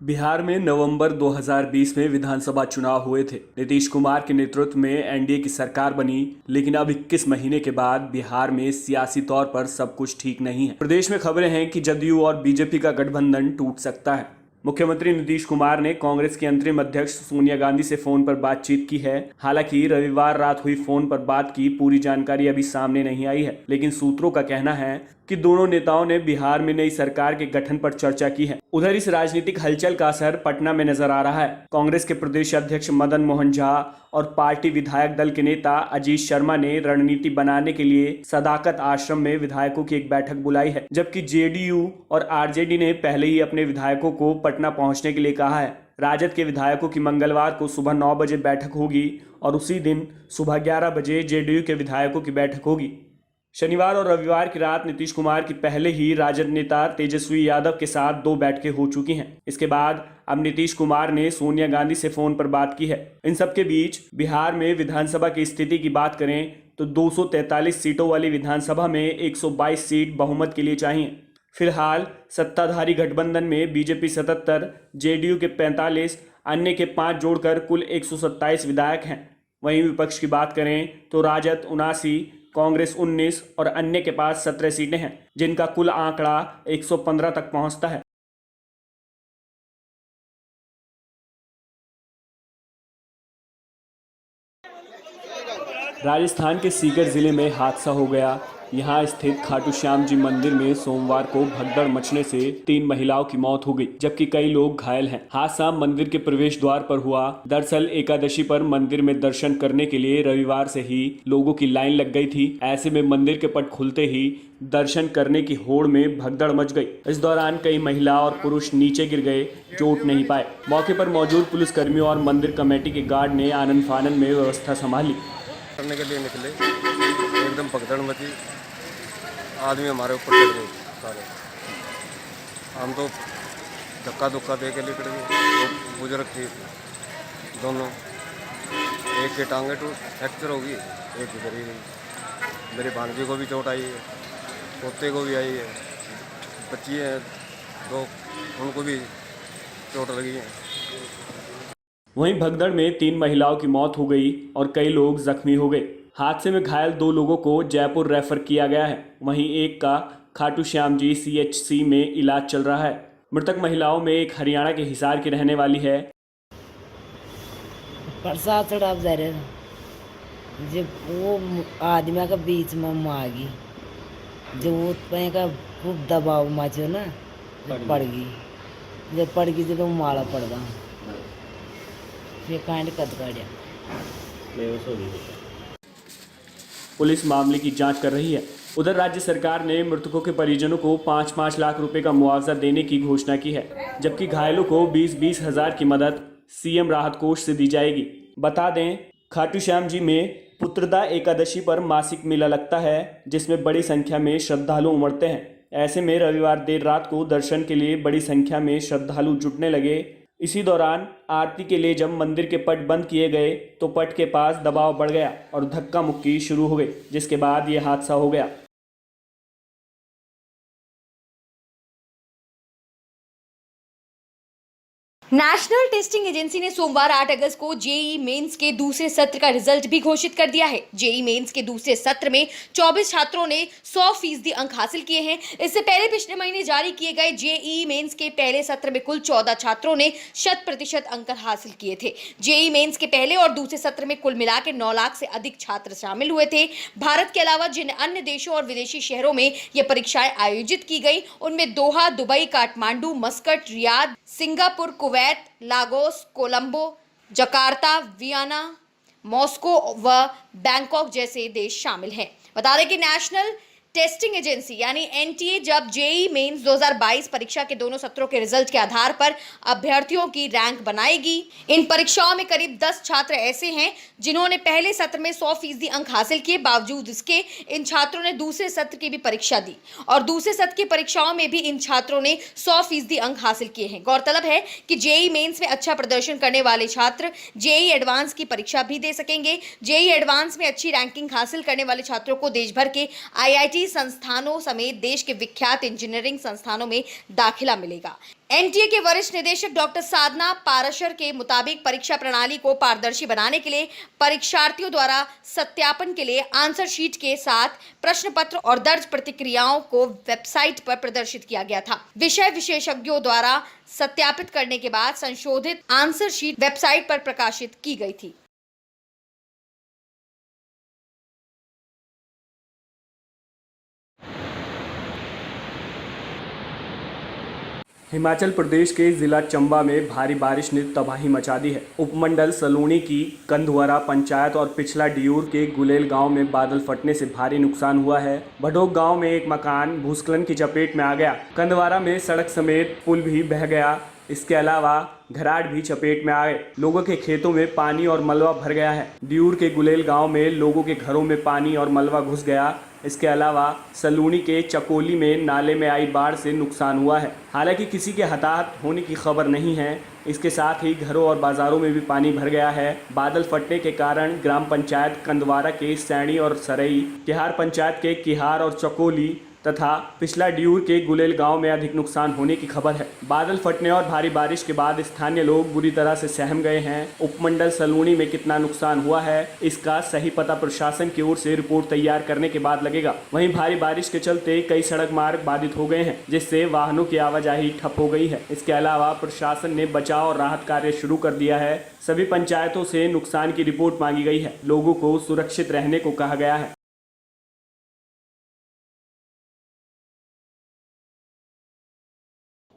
बिहार में नवंबर 2020 में विधानसभा चुनाव हुए थे। नीतीश कुमार के नेतृत्व में एनडीए की सरकार बनी, लेकिन अब 21 महीने के बाद बिहार में सियासी तौर पर सब कुछ ठीक नहीं है। प्रदेश में खबरें हैं कि जदयू और बीजेपी का गठबंधन टूट सकता है। मुख्यमंत्री नीतीश कुमार ने कांग्रेस की अंतरिम अध्यक्ष सोनिया गांधी से फोन पर बातचीत की है। हालांकि रविवार रात हुई फोन पर बात की पूरी जानकारी अभी सामने नहीं आई है, लेकिन सूत्रों का कहना है कि दोनों नेताओं ने बिहार में नई सरकार के गठन पर चर्चा की है। उधर इस राजनीतिक हलचल का असर पटना में नजर आ रहा है। कांग्रेस के प्रदेश अध्यक्ष मदन मोहन झा और पार्टी विधायक दल के नेता अजीत शर्मा ने रणनीति बनाने के लिए सदाकत आश्रम में विधायकों की एक बैठक बुलाई है, जबकि जेडीयू और आरजेडी ने पहले ही अपने विधायकों को पटना पहुंचने के लिए कहा है। राजद के विधायकों की मंगलवार को सुबह 9 बजे बैठक होगी और उसी दिन सुबह 11 बजे जेडीयू के विधायकों की बैठक होगी। शनिवार और रविवार की रात नीतीश कुमार की पहले ही राजद नेता तेजस्वी यादव के साथ 2 बैठकें हो चुकी हैं। इसके बाद अब नीतीश कुमार ने सोनिया गांधी से फोन पर बात की है। इन सबके बीच बिहार में विधानसभा की स्थिति की बात करें तो 243 सीटों वाली विधानसभा में 122 सीट बहुमत के लिए चाहिए। फिलहाल सत्ताधारी गठबंधन में बीजेपी 77, जेडीयू के 45, अन्य के 5 जोड़कर कुल 127 विधायक हैं। वहीं विपक्ष की बात करें तो राजद 79, कांग्रेस 19 और अन्य के पास 17 सीटें हैं, जिनका कुल आंकड़ा 115 तक पहुंचता है। राजस्थान के सीकर जिले में हादसा हो गया। यहां स्थित खाटू श्याम जी मंदिर में सोमवार को भगदड़ मचने से 3 महिलाओं की मौत हो गई, जबकि कई लोग घायल हैं। हादसा मंदिर के प्रवेश द्वार पर हुआ। दरअसल एकादशी पर मंदिर में दर्शन करने के लिए रविवार से ही लोगों की लाइन लग गई थी। ऐसे में मंदिर के पट खुलते ही दर्शन करने की होड़ में भगदड़ मच गई। इस दौरान कई महिला और पुरुष नीचे गिर गए, चोट नहीं पाए। मौके पर मौजूद पुलिसकर्मियों और मंदिर कमेटी के गार्ड ने आनन फानन में व्यवस्था संभाली। करने के लिए निकले, एकदम भगदड़ मची। आदमी हमारे ऊपर चढ़ गए सारे। हम तो धक्का धुक्का दे के निकल गए। वो बुजुर्ग थी दोनों, एक की टांगे फ्रैक्चर होगी, एक की गिरी गई। मेरी भांजी को भी चोट आई है, पोते को भी आई है, बच्ची है 2, उनको भी चोट लगी है। वहीं भगदड़ में 3 महिलाओं की मौत हो गई और कई लोग जख्मी हो गए। हादसे में घायल 2 लोगों को जयपुर रेफर किया गया है। वहीं एक का खाटू श्याम जी CHC में इलाज चल रहा है। मृतक महिलाओं में एक हरियाणा के हिसार की रहने वाली है। प्रसाद चढ़ाव जा रहे जब वो आदमी का बीच में आ गई, जो वो का खूब दबाव मचो ना, पड़ गई। जब पड़ गई जब माला पड़ गया, पुलिस मामले की जांच कर रही है। उधर राज्य सरकार ने मृतकों के परिजनों को 5-5 लाख रुपए का मुआवजा देने की घोषणा की है, जबकि घायलों को 20-20 हजार की मदद सीएम राहत कोष से दी जाएगी। बता दें, खाटू श्याम जी में पुत्रदा एकादशी पर मासिक मेला लगता है, जिसमें बड़ी संख्या में श्रद्धालु उमड़ते हैं। ऐसे में रविवार देर रात को दर्शन के लिए बड़ी संख्या में श्रद्धालु जुटने लगे। इसी दौरान आरती के लिए जब मंदिर के पट बंद किए गए तो पट के पास दबाव बढ़ गया और धक्का मुक्की शुरू हो गई, जिसके बाद यह हादसा हो गया। नेशनल टेस्टिंग एजेंसी ने सोमवार 8 अगस्त को जेईई मेंस के दूसरे सत्र का रिजल्ट भी घोषित कर दिया है। जेईई मेंस के दूसरे सत्र में 24 छात्रों ने 100% अंक हासिल किए हैं। इससे पहले पिछले महीने जारी किए गए जेईई मेंस के पहले सत्र में कुल 14 छात्रों ने 100% अंक हासिल किए थे। जेईई मेंस के पहले और दूसरे सत्र में कुल मिलाकर 9 लाख से अधिक छात्र शामिल हुए थे। भारत के अलावा जिन अन्य देशों और विदेशी शहरों में ये परीक्षाएं आयोजित की गई, उनमें Doha, Dubai, Kathmandu, Muscat, Riyadh, Singapore, Kuwait, Lagos, Colombo, Jakarta, Vienna, Moscow व बैंकॉक जैसे देश शामिल हैं। बता दें कि नेशनल टेस्टिंग एजेंसी यानी एनटीए जब जेईई मेंस 2022 परीक्षा के दोनों सत्रों के रिजल्ट के आधार पर अभ्यर्थियों की रैंक बनाएगी। इन परीक्षाओं में करीब 10 छात्र ऐसे हैं जिन्होंने पहले सत्र में 100% अंक हासिल किए। बावजूद इसके इन छात्रों ने दूसरे सत्र की भी परीक्षा दी और दूसरे सत्र की परीक्षाओं में भी इन छात्रों ने 100% अंक हासिल किए हैं। गौरतलब है कि जेईई मेंस में अच्छा प्रदर्शन करने वाले छात्र जेईई एडवांस की परीक्षा भी दे सकेंगे। जेईई एडवांस में अच्छी रैंकिंग हासिल करने वाले छात्रों को देश भर के IIT निजी संस्थानों समेत देश के विख्यात इंजीनियरिंग संस्थानों में दाखिला मिलेगा। एनटीए के वरिष्ठ निदेशक डॉक्टर साधना पाराशर के मुताबिक परीक्षा प्रणाली को पारदर्शी बनाने के लिए परीक्षार्थियों द्वारा सत्यापन के लिए आंसर शीट के साथ प्रश्न पत्र और दर्ज प्रतिक्रियाओं को वेबसाइट पर प्रदर्शित किया गया था। विषय विशेषज्ञों द्वारा सत्यापित करने के बाद संशोधित आंसर शीट वेबसाइट पर प्रकाशित की गई थी। हिमाचल प्रदेश के जिला चंबा में भारी बारिश ने तबाही मचा दी है। उपमंडल सलूणी की कंधवरा पंचायत और पिछला डियूर के गुलेल गांव में बादल फटने से भारी नुकसान हुआ है। भडोक गांव में एक मकान भूस्खलन की चपेट में आ गया। कंधवारा में सड़क समेत पुल भी बह गया। इसके अलावा घराट भी चपेट में आ गए। लोगों के खेतों में पानी और मलबा भर गया है। डियूर के गुलेल गांव में लोगों के घरों में पानी और मलबा घुस गया। इसके अलावा सलूणी के चकोली में नाले में आई बाढ़ से नुकसान हुआ है। हालांकि किसी के हताहत होने की खबर नहीं है। इसके साथ ही घरों और बाजारों में भी पानी भर गया है। बादल फटने के कारण ग्राम पंचायत कंधवारा के सैणी और सरई, किहार पंचायत के किहार और चकोली तथा पिछला डियूर के गुलेल गांव में अधिक नुकसान होने की खबर है। बादल फटने और भारी बारिश के बाद स्थानीय लोग बुरी तरह से सहम गए हैं। उपमंडल सलूणी में कितना नुकसान हुआ है, इसका सही पता प्रशासन की ओर से रिपोर्ट तैयार करने के बाद लगेगा। वहीं भारी बारिश के चलते कई सड़क मार्ग बाधित हो गए हैं, जिससे वाहनों की आवाजाही ठप हो गई है। इसके अलावा प्रशासन ने बचाव और राहत कार्य शुरू कर दिया है। सभी पंचायतों से नुकसान की रिपोर्ट मांगी गई है। लोगों को सुरक्षित रहने को कहा गया है।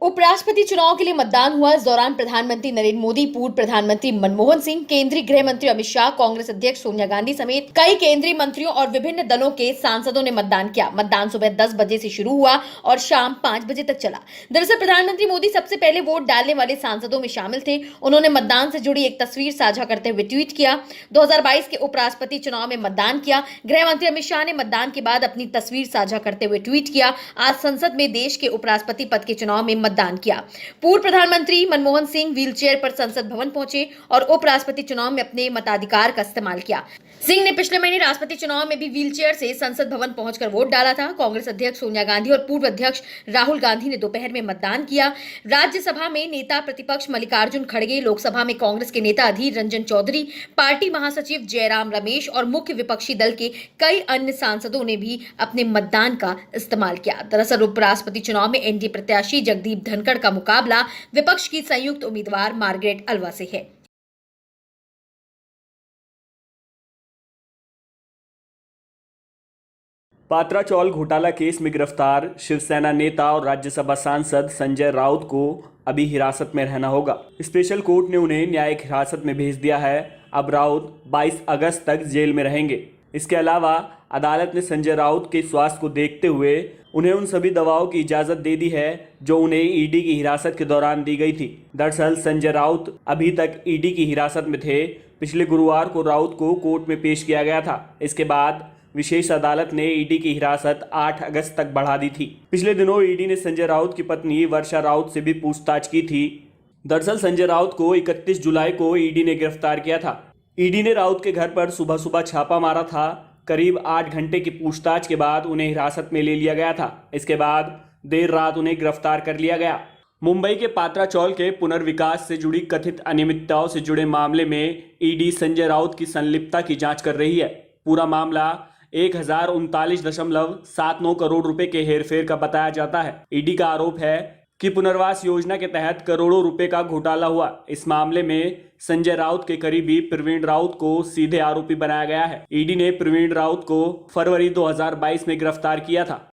उपराष्ट्रपति चुनाव के लिए मतदान हुआ। इस दौरान प्रधानमंत्री नरेंद्र मोदी, पूर्व प्रधानमंत्री मनमोहन सिंह, केंद्रीय गृह मंत्री अमित शाह, कांग्रेस अध्यक्ष सोनिया गांधी समेत कई केंद्रीय मंत्रियों और विभिन्न दलों के सांसदों ने मतदान किया। मतदान सुबह 10 बजे से शुरू हुआ और शाम 5 बजे तक चला। दरअसल प्रधानमंत्री मोदी सबसे पहले वोट डालने वाले सांसदों में शामिल थे। उन्होंने मतदान से जुड़ी एक तस्वीर साझा करते हुए ट्वीट किया। 2022 के उपराष्ट्रपति चुनाव में मतदान किया। गृह मंत्री अमित शाह ने मतदान के बाद अपनी तस्वीर साझा करते हुए ट्वीट किया। आज संसद में देश के उपराष्ट्रपति पद के चुनाव में मतदान किया। पूर्व प्रधानमंत्री मनमोहन सिंह व्हीलचेयर पर संसद भवन पहुंचे और उपराष्ट्रपति चुनाव में अपने मताधिकार का इस्तेमाल किया। सिंह ने पिछले महीने राष्ट्रपति चुनाव में भी व्हीलचेयर से संसद भवन पहुंचकर वोट डाला था। कांग्रेस अध्यक्ष सोनिया गांधी और पूर्व अध्यक्ष राहुल गांधी ने दोपहर में मतदान किया। राज्यसभा में नेता प्रतिपक्ष मल्लिकार्जुन खड़गे, लोकसभा में कांग्रेस के नेता अधीर रंजन चौधरी, पार्टी महासचिव जयराम रमेश और मुख्य विपक्षी दल के कई अन्य सांसदों ने भी अपने मतदान का इस्तेमाल किया। दरअसल उपराष्ट्रपति चुनाव में एनडीए प्रत्याशी जगदीप धनखड़ का मुकाबला विपक्ष की संयुक्त उम्मीदवार मार्गरेट अल्वा से है। पात्रा चौल घोटाला केस में गिरफ्तार शिवसेना नेता और राज्यसभा सांसद संजय राउत को अभी हिरासत में रहना होगा। स्पेशल कोर्ट ने उन्हें न्यायिक हिरासत में भेज दिया है। अब राउत 22 अगस्त तक जेल में रहेंगे। इसके अलावा अदालत ने संजय राउत के स्वास्थ्य को देखते हुए उन्हें उन सभी दवाओं की इजाज़त दे दी है जो उन्हें ईडी की हिरासत के दौरान दी गई थी। दरअसल संजय राउत अभी तक ईडी की हिरासत में थे। पिछले गुरुवार को राउत को कोर्ट में पेश किया गया था। इसके बाद विशेष अदालत ने ईडी की हिरासत 8 अगस्त तक बढ़ा दी थी। पिछले दिनों ईडी ने संजय राउत की पत्नी वर्षा राउत से भी पूछताछ की थी। दरअसल संजय राउत को 31 जुलाई को ईडी ने गिरफ्तार किया था। ईडी ने राउत के घर पर सुबह सुबह छापा मारा था। करीब 8 घंटे की पूछताछ के बाद उन्हें हिरासत में ले लिया गया था। इसके बाद देर रात उन्हें गिरफ्तार कर लिया गया। मुंबई के पात्रा चौल के पुनर्विकास से जुड़ी कथित अनियमितताओं से जुड़े मामले में ईडी संजय राउत की संलिप्तता की जांच कर रही है। पूरा मामला 1039.79 करोड़ रुपए के हेरफेर का बताया जाता है। ईडी का आरोप है कि पुनर्वास योजना के तहत करोड़ों रुपए का घोटाला हुआ। इस मामले में संजय राउत के करीबी प्रवीण राउत को सीधे आरोपी बनाया गया है। ईडी ने प्रवीण राउत को फरवरी 2022 में गिरफ्तार किया था।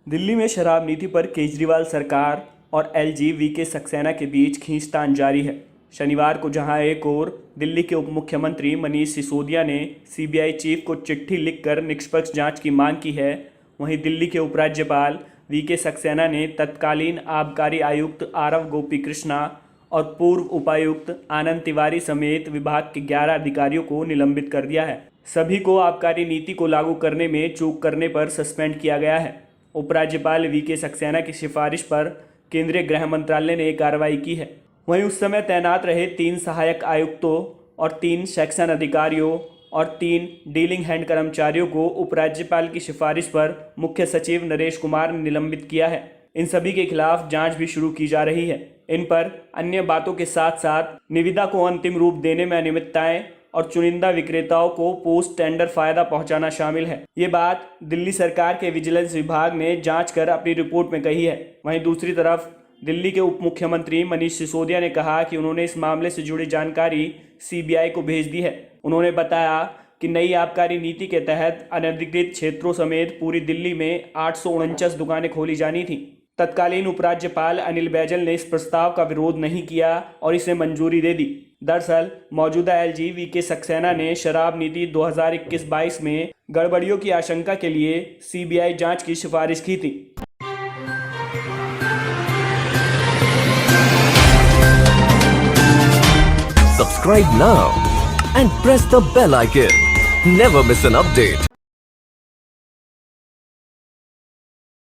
दिल्ली में शराब नीति पर केजरीवाल सरकार और एलजी वीके सक्सेना के बीच खींचतान जारी है। शनिवार को जहां एक ओर दिल्ली के उप मुख्यमंत्री मनीष सिसोदिया ने सीबीआई चीफ को चिट्ठी लिखकर निष्पक्ष जांच की मांग की है, वहीं दिल्ली के उपराज्यपाल वीके सक्सेना ने तत्कालीन आबकारी आयुक्त आरव गोपी कृष्णा और पूर्व उपायुक्त आनंद तिवारी समेत विभाग के 11 अधिकारियों को निलंबित कर दिया है। सभी को आबकारी नीति को लागू करने में चूक करने पर सस्पेंड किया गया है। उपराज्यपाल वीके सक्सेना की सिफारिश पर केंद्रीय गृह मंत्रालय ने कार्रवाई की है। वहीं उस समय तैनात रहे 3 सहायक आयुक्तों और 3 सेक्शन अधिकारियों और 3 डीलिंग हैंड कर्मचारियों को उपराज्यपाल की सिफारिश पर मुख्य सचिव नरेश कुमार ने निलंबित किया है। इन सभी के खिलाफ जांच भी शुरू की जा रही है। इन पर अन्य बातों के साथ साथ निविदा को अंतिम रूप देने में अनियमितताएं और चुनिंदा विक्रेताओं को पोस्ट टेंडर फायदा पहुंचाना शामिल है। ये बात दिल्ली सरकार के विजिलेंस विभाग ने जांच कर अपनी रिपोर्ट में कही है। वहीं दूसरी तरफ दिल्ली के उप मुख्यमंत्री मनीष सिसोदिया ने कहा कि उन्होंने इस मामले से जुड़ी जानकारी सीबीआई को भेज दी है। उन्होंने बताया कि नई आबकारी नीति के तहत अनधिकृत क्षेत्रों समेत पूरी दिल्ली में 849 दुकानें खोली जानी थी। तत्कालीन उपराज्यपाल अनिल बैजल ने इस प्रस्ताव का विरोध नहीं किया और इसे मंजूरी दे दी। दरअसल मौजूदा एलजी वीके सक्सेना ने शराब नीति 2021-22 में गड़बड़ियों की आशंका के लिए सीबीआई जांच की सिफारिश की थी। Subscribe now and press the bell icon. Never miss an update.